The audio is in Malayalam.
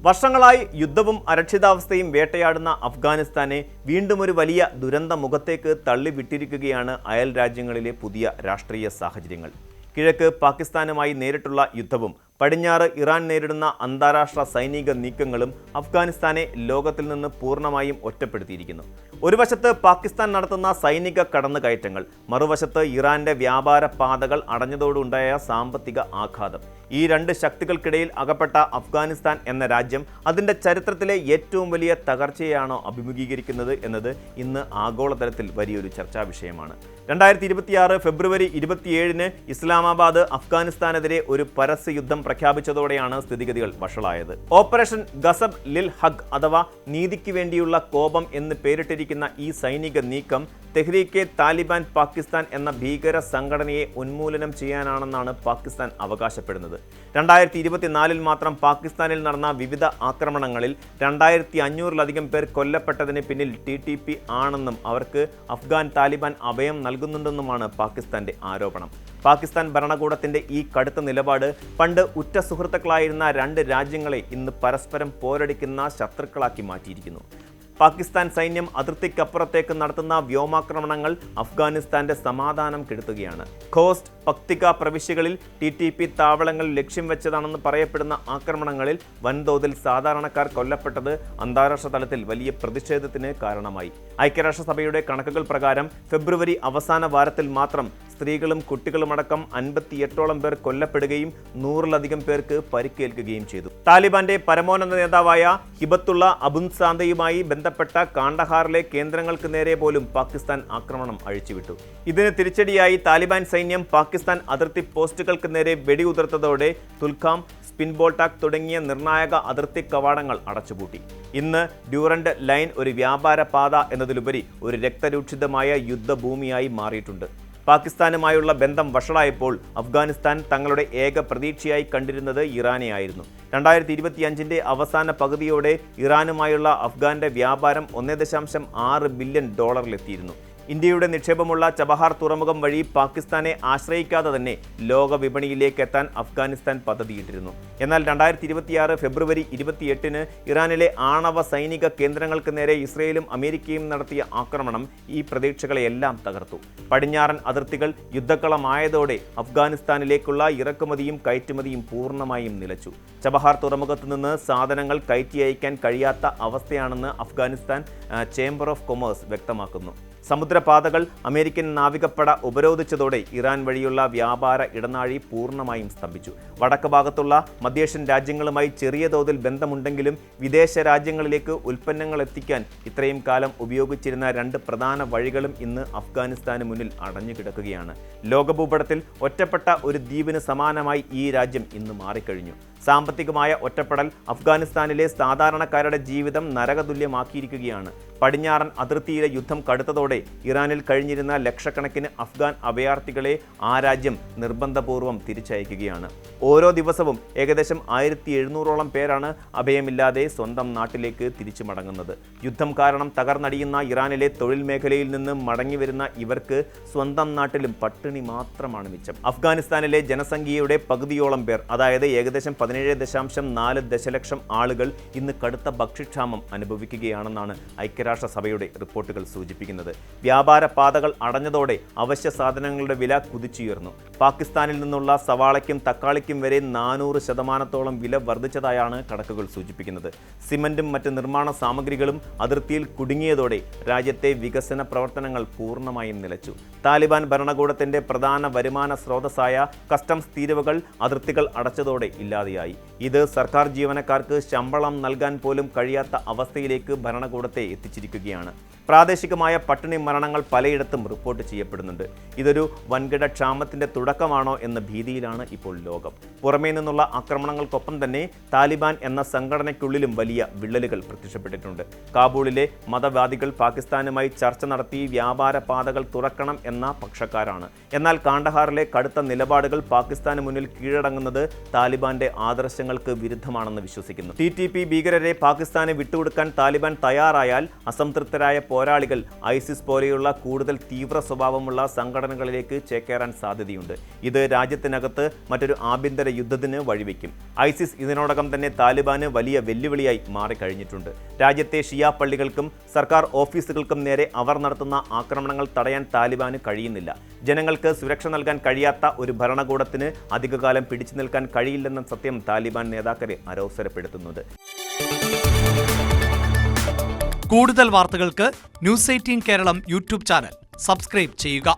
വർഷങ്ങളായി യുദ്ധവും അരക്ഷിതാവസ്ഥയും വേട്ടയാടുന്ന അഫ്ഗാനിസ്ഥാനെ വീണ്ടും ഒരു വലിയ ദുരന്ത മുഖത്തേക്ക് തള്ളിവിട്ടിരിക്കുകയാണ് അയൽ രാജ്യങ്ങളിലെ പുതിയ രാഷ്ട്രീയ സാഹചര്യങ്ങൾ. കിഴക്ക് പാകിസ്ഥാനുമായി നേരിട്ടുള്ള യുദ്ധവും പടിഞ്ഞാറ് ഇറാൻ നേരിടുന്ന അന്താരാഷ്ട്ര സൈനിക നീക്കങ്ങളും അഫ്ഗാനിസ്ഥാനെ ലോകത്തിൽ നിന്ന് പൂർണ്ണമായും ഒറ്റപ്പെടുത്തിയിരിക്കുന്നു. ഒരു വശത്ത് പാകിസ്ഥാൻ നടത്തുന്ന സൈനിക കടന്നുകയറ്റങ്ങൾ, മറുവശത്ത് ഇറാന്റെ വ്യാപാര പാതകൾ അടഞ്ഞതോടുണ്ടായ സാമ്പത്തിക ആഘാതം. ഈ രണ്ട് ശക്തികൾക്കിടയിൽ അകപ്പെട്ട അഫ്ഗാനിസ്ഥാൻ എന്ന രാജ്യം അതിൻ്റെ ചരിത്രത്തിലെ ഏറ്റവും വലിയ തകർച്ചയാണോ അഭിമുഖീകരിക്കുന്നത് എന്നത് ഇന്ന് ആഗോളതലത്തിൽ വലിയൊരു ചർച്ചാ വിഷയമാണ്. 2026 ഫെബ്രുവരി 27 ഇസ്ലാമാബാദ് അഫ്ഗാനിസ്ഥാനെതിരെ ഒരു പരസ്യ യുദ്ധം പ്രഖ്യാപിച്ചതോടെയാണ് സ്ഥിതിഗതികൾ വഷളായത്. ഓപ്പറേഷൻ ഗസബ് ലിൽ ഹഖ് അഥവാ നീതിക്ക് വേണ്ടിയുള്ള കോപം എന്ന് പേരിട്ടിരിക്കുന്ന ഈ സൈനിക നീക്കം തെഹ്രീക്കെ താലിബാൻ പാകിസ്ഥാൻ എന്ന ഭീകര സംഘടനയെ ഉന്മൂലനം ചെയ്യാനാണെന്നാണ് പാകിസ്ഥാൻ അവകാശപ്പെടുന്നത്. 2024 മാത്രം പാകിസ്ഥാനിൽ നടന്ന വിവിധ ആക്രമണങ്ങളിൽ 2500-ലധികം പേർ കൊല്ലപ്പെട്ടതിന് പിന്നിൽ TTP ആണെന്നും അവർക്ക് അഫ്ഗാൻ താലിബാൻ അഭയം നൽകുന്നുണ്ടെന്നുമാണ് പാകിസ്ഥാന്റെ ആരോപണം. പാകിസ്ഥാൻ ഭരണകൂടത്തിന്റെ ഈ കടുത്ത നിലപാട് പണ്ട് ഉറ്റ സുഹൃത്തുക്കളായിരുന്ന രണ്ട് രാജ്യങ്ങളെ ഇന്ന് പരസ്പരം പോരടിക്കുന്ന ശത്രുക്കളാക്കി മാറ്റിയിരിക്കുന്നു. പാകിസ്ഥാൻ സൈന്യം അതിർത്തിക്കപ്പുറത്തേക്ക് നടത്തുന്ന വ്യോമാക്രമണങ്ങൾ അഫ്ഗാനിസ്ഥാന്റെ സമാധാനം കെടുത്തുകയാണ്. ഖോസ്റ്റ്, പക്തിക പ്രവിശ്യകളിൽ TTP താവളങ്ങൾ ലക്ഷ്യം വെച്ചതാണെന്ന് പറയപ്പെടുന്ന ആക്രമണങ്ങളിൽ വൻതോതിൽ സാധാരണക്കാർ കൊല്ലപ്പെട്ടത് അന്താരാഷ്ട്ര തലത്തിൽ വലിയ പ്രതിഷേധത്തിന് കാരണമായി. ഐക്യരാഷ്ട്രസഭയുടെ കണക്കുകൾ പ്രകാരം ഫെബ്രുവരി അവസാന വാരത്തിൽ മാത്രം സ്ത്രീകളും കുട്ടികളുമടക്കം 58ഓളം പേർ കൊല്ലപ്പെടുകയും 100-ലധികം പേർക്ക് പരിക്കേൽക്കുകയും ചെയ്തു. താലിബാന്റെ പരമോന്നത നേതാവായ ഹിബത്തുള്ള അബുൻസാന്തയുമായി ബന്ധപ്പെട്ട കാണ്ഡഹാറിലെ കേന്ദ്രങ്ങൾക്ക് നേരെ പോലും പാകിസ്ഥാൻ ആക്രമണം അഴിച്ചുവിട്ടു. ഇതിന് തിരിച്ചടിയായി താലിബാൻ സൈന്യം പാകിസ്ഥാൻ അതിർത്തി പോസ്റ്റുകൾക്ക് നേരെ വെടിയുതിർത്തതോടെ തുൽഖാം, സ്പിൻബോൾട്ടാക് തുടങ്ങിയ നിർണായക അതിർത്തി കവാടങ്ങൾ അടച്ചുപൂട്ടി. ഇന്ന് ഡ്യൂറന്റ് ലൈൻ ഒരു വ്യാപാര പാത എന്നതിലുപരി ഒരു രക്തരൂക്ഷിതമായ യുദ്ധഭൂമിയായി മാറിയിട്ടുണ്ട്. പാകിസ്ഥാനുമായുള്ള ബന്ധം വഷളായപ്പോൾ അഫ്ഗാനിസ്ഥാൻ തങ്ങളുടെ ഏക പ്രതീക്ഷയായി കണ്ടിരുന്നത് ഇറാനെയായിരുന്നു. 2025 അവസാന പകുതിയോടെ ഇറാനുമായുള്ള അഫ്ഗാന്റെ വ്യാപാരം $1.6 ബില്യൺ ഡോളറിലെത്തിയിരുന്നു. ഇന്ത്യയുടെ നിക്ഷേപമുള്ള ചബഹാർ തുറമുഖം വഴി പാകിസ്ഥാനെ ആശ്രയിക്കാതെ തന്നെ ലോക വിപണിയിലേക്ക് എത്താൻ അഫ്ഗാനിസ്ഥാൻ പദ്ധതിയിട്ടിരുന്നു. എന്നാൽ 2026 ഫെബ്രുവരി 28 ഇറാനിലെ ആണവ സൈനിക കേന്ദ്രങ്ങൾക്ക് നേരെ ഇസ്രയേലും അമേരിക്കയും നടത്തിയ ആക്രമണം ഈ പ്രതീക്ഷകളെയെല്ലാം തകർത്തു. പടിഞ്ഞാറൻ അതിർത്തികൾ യുദ്ധക്കളമായതോടെ അഫ്ഗാനിസ്ഥാനിലേക്കുള്ള ഇറക്കുമതിയും കയറ്റുമതിയും പൂർണ്ണമായും നിലച്ചു. ചബഹാർ തുറമുഖത്ത് നിന്ന് സാധനങ്ങൾ കയറ്റി അയക്കാൻ കഴിയാത്ത അവസ്ഥയാണെന്ന് അഫ്ഗാനിസ്ഥാൻ ചേംബർ ഓഫ് കൊമേഴ്സ് വ്യക്തമാക്കുന്നു. സമുദ്രപാതകൾ അമേരിക്കൻ നാവികപ്പട ഉപരോധിച്ചതോടെ ഇറാൻ വഴിയുള്ള വ്യാപാര ഇടനാഴി പൂർണ്ണമായും സ്തംഭിച്ചു. വടക്ക് ഭാഗത്തുള്ള മധ്യേഷ്യൻ രാജ്യങ്ങളുമായി ചെറിയ തോതിൽ ബന്ധമുണ്ടെങ്കിലും വിദേശ രാജ്യങ്ങളിലേക്ക് ഉൽപ്പന്നങ്ങൾ എത്തിക്കാൻ ഇത്രയും കാലം ഉപയോഗിച്ചിരുന്ന രണ്ട് പ്രധാന വഴികളും ഇന്ന് അഫ്ഗാനിസ്ഥാന് മുന്നിൽ അടഞ്ഞു കിടക്കുകയാണ്. ലോകഭൂപടത്തിൽ ഒറ്റപ്പെട്ട ഒരു ദ്വീപിന് സമാനമായി ഈ രാജ്യം ഇന്ന് മാറിക്കഴിഞ്ഞു. സാമ്പത്തികമായ ഒറ്റപ്പെടൽ അഫ്ഗാനിസ്ഥാനിലെ സാധാരണക്കാരുടെ ജീവിതം നരകതുല്യമാക്കിയിരിക്കുകയാണ്. പടിഞ്ഞാറൻ അതിർത്തിയിലെ യുദ്ധം കടുത്തതോടെ ഇറാനിൽ കഴിഞ്ഞിരുന്ന ലക്ഷക്കണക്കിന് അഫ്ഗാൻ അഭയാർത്ഥികളെ ആ രാജ്യം നിർബന്ധപൂർവ്വം തിരിച്ചയക്കുകയാണ്. ഓരോ ദിവസവും ഏകദേശം 1700ഓളം പേരാണ് അഭയമില്ലാതെ സ്വന്തം നാട്ടിലേക്ക് തിരിച്ചു മടങ്ങുന്നത്. യുദ്ധം കാരണം തകർന്നടിയുന്ന ഇറാനിലെ തൊഴിൽ മേഖലയിൽ നിന്ന് മടങ്ങിവരുന്ന ഇവർക്ക് സ്വന്തം നാട്ടിലും പട്ടിണി മാത്രമാണ് മിച്ചം. അഫ്ഗാനിസ്ഥാനിലെ ജനസംഖ്യയുടെ പകുതിയോളം പേർ, അതായത് ഏകദേശം 17.4 ദശലക്ഷം ആളുകൾ ഇന്ന് കടുത്ത ഭക്ഷ്യക്ഷാമം അനുഭവിക്കുകയാണെന്നാണ് ഐക്യരാഷ്ട്രസഭയുടെ റിപ്പോർട്ടുകൾ സൂചിപ്പിക്കുന്നത്. വ്യാപാര പാതകൾ അടഞ്ഞതോടെ അവശ്യ സാധനങ്ങളുടെ വില കുതിച്ചുയർന്നു. പാകിസ്ഥാനിൽ നിന്നുള്ള സവാളയ്ക്കും തക്കാളിക്കും വരെ 400% വില വർദ്ധിച്ചതായാണ് കണക്കുകൾ സൂചിപ്പിക്കുന്നത്. സിമന്റും മറ്റ് നിർമ്മാണ സാമഗ്രികളും അതിർത്തിയിൽ കുടുങ്ങിയതോടെ രാജ്യത്തെ വികസന പ്രവർത്തനങ്ങൾ പൂർണ്ണമായും നിലച്ചു. താലിബാൻ ഭരണകൂടത്തിന്റെ പ്രധാന വരുമാന സ്രോതസ്സായ കസ്റ്റംസ് തീരുവകൾ അതിർത്തികൾ അടച്ചതോടെ ഇല്ലാതെയായി. ഇത് സർക്കാർ ജീവനക്കാർക്ക് ശമ്പളം നൽകാൻ പോലും കഴിയാത്ത അവസ്ഥയിലേക്ക് ഭരണകൂടത്തെ എത്തിച്ചിരിക്കുകയാണ്. പ്രാദേശികമായ പട്ടിണി മരണങ്ങൾ പലയിടത്തും റിപ്പോർട്ട് ചെയ്യപ്പെടുന്നുണ്ട്. ഇതൊരു വൻകിട ക്ഷാമത്തിന്റെ തുടക്കമാണോ എന്ന ഭീതിയിലാണ് ഇപ്പോൾ ലോകം. പുറമേ നിന്നുള്ള ആക്രമണങ്ങൾക്കൊപ്പം തന്നെ താലിബാൻ എന്ന സംഘടനയ്ക്കുള്ളിലും വലിയ വിള്ളലുകൾ പ്രത്യക്ഷപ്പെട്ടിട്ടുണ്ട്. കാബൂളിലെ മതവാദികൾ പാകിസ്ഥാനുമായി ചർച്ച നടത്തി വ്യാപാര പാതകൾ തുറക്കണം എന്ന പക്ഷക്കാരാണ്. എന്നാൽ കാണ്ഡഹാറിലെ കടുത്ത നിലപാടുകൾ പാകിസ്ഥാന് മുന്നിൽ കീഴടങ്ങുന്നത് താലിബാന്റെ ആദർശങ്ങൾക്ക് വിരുദ്ധമാണെന്ന് വിശ്വസിക്കുന്നു. TTP ഭീകരരെ പാകിസ്ഥാനെ വിട്ടുകൊടുക്കാൻ താലിബാൻ തയ്യാറായാൽ അസംതൃപ്തരായ പോരാളികൾ ഐസിസ് പോലെയുള്ള കൂടുതൽ തീവ്ര സ്വഭാവമുള്ള സംഘടനകളിലേക്ക് ചേക്കേറാൻ സാധ്യതയുണ്ട്. ഇത് രാജ്യത്തിനകത്ത് മറ്റൊരു ആഭ്യന്തര യുദ്ധത്തിന് വഴിവെക്കും. ഐസിസ് ഇതിനോടകം തന്നെ താലിബാന് വലിയ വെല്ലുവിളിയായി മാറിക്കഴിഞ്ഞിട്ടുണ്ട്. രാജ്യത്തെ ഷിയ പള്ളികൾക്കും സർക്കാർ ഓഫീസുകൾക്കും നേരെ അവർ നടത്തുന്ന ആക്രമണങ്ങൾ തടയാൻ താലിബാന് കഴിയുന്നില്ല. ജനങ്ങൾക്ക് സുരക്ഷ നൽകാൻ കഴിയാത്ത ഒരു ഭരണകൂടത്തിന് അധികകാലം പിടിച്ചു നിൽക്കാൻ കഴിയില്ലെന്ന സത്യം താലിബാൻ നേതാക്കളെ അലോസരപ്പെടുത്തുന്നത്. കൂടുതൽ വാർത്തകൾക്ക് news 18 Keralam YouTube channel subscribe ചെയ്യുക.